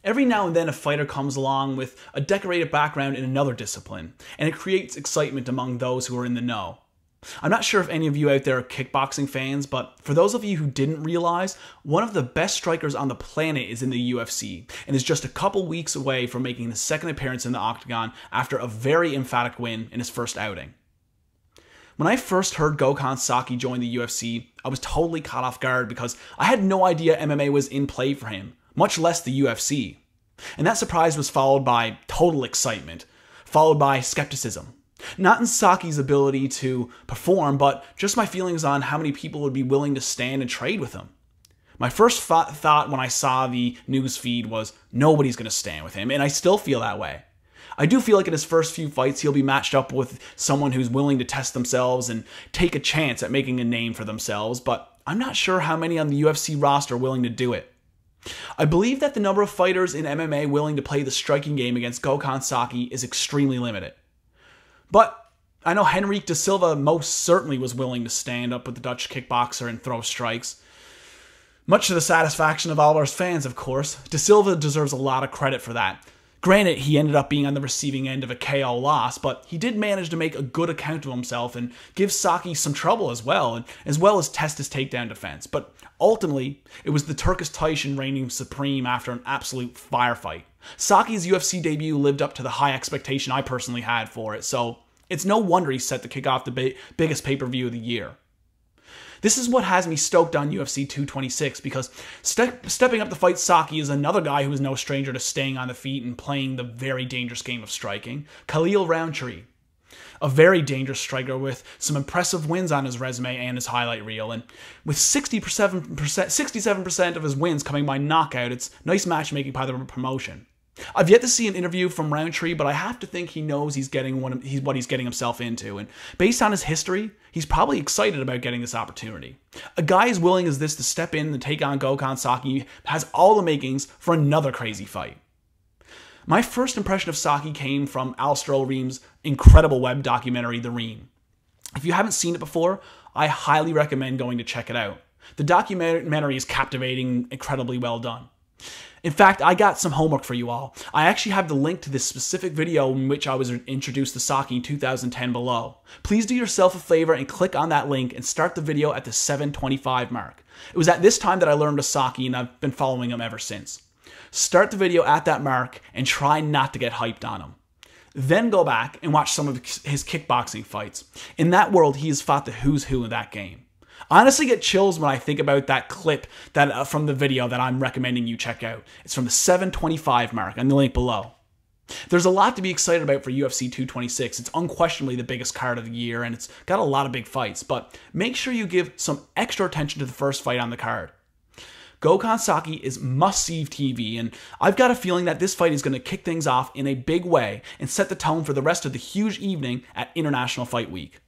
Every now and then a fighter comes along with a decorated background in another discipline, and it creates excitement among those who are in the know. I'm not sure if any of you out there are kickboxing fans, but for those of you who didn't realize, one of the best strikers on the planet is in the UFC, and is just a couple weeks away from making his second appearance in the octagon after a very emphatic win in his first outing. When I first heard Gokhan Saki join the UFC, I was totally caught off guard because I had no idea MMA was in play for him, much less the UFC. And that surprise was followed by total excitement, followed by skepticism. Not in Saki's ability to perform, but just my feelings on how many people would be willing to stand and trade with him. My first thought when I saw the news feed was, nobody's going to stand with him, and I still feel that way. I do feel like in his first few fights, he'll be matched up with someone who's willing to test themselves and take a chance at making a name for themselves, but I'm not sure how many on the UFC roster are willing to do it. I believe that the number of fighters in MMA willing to play the striking game against Gokhan Saki is extremely limited. But I know Henrique da Silva most certainly was willing to stand up with the Dutch kickboxer and throw strikes. Much to the satisfaction of all of our fans, of course. Da Silva deserves a lot of credit for that. Granted, he ended up being on the receiving end of a KO loss, but he did manage to make a good account of himself and give Saki some trouble as well as test his takedown defense. But ultimately, it was the Turkish Tyshan reigning supreme after an absolute firefight. Saki's UFC debut lived up to the high expectation I personally had for it, so it's no wonder he's set to kick off the biggest pay-per-view of the year. This is what has me stoked on UFC 226 because stepping up to fight Saki is another guy who is no stranger to staying on the feet and playing the very dangerous game of striking, Khalil Rountree. A very dangerous striker with some impressive wins on his resume and his highlight reel, and with 67% of his wins coming by knockout, it's nice matchmaking by the promotion. I've yet to see an interview from Rountree, but I have to think he knows what he's getting himself into, and based on his history, he's probably excited about getting this opportunity. A guy as willing as this to step in and take on Gokhan Saki has all the makings for another crazy fight. My first impression of Saki came from Alistair O'Ream's incredible web documentary, The Ream. If you haven't seen it before, I highly recommend going to check it out. The documentary is captivating, incredibly well done. In fact, I got some homework for you all. I actually have the link to this specific video in which I was introduced to Saki in 2010 below. Please do yourself a favor and click on that link and start the video at the 7:25 mark. It was at this time that I learned of Saki and I've been following him ever since. Start the video at that mark and try not to get hyped on him. Then go back and watch some of his kickboxing fights. In that world, he has fought the who's who in that game. I honestly get chills when I think about that clip from the video that I'm recommending you check out. It's from the 7:25 mark on the link below. There's a lot to be excited about for UFC 226. It's unquestionably the biggest card of the year, and it's got a lot of big fights, but make sure you give some extra attention to the first fight on the card. Gokhan Saki is must-see TV, and I've got a feeling that this fight is going to kick things off in a big way and set the tone for the rest of the huge evening at International Fight Week.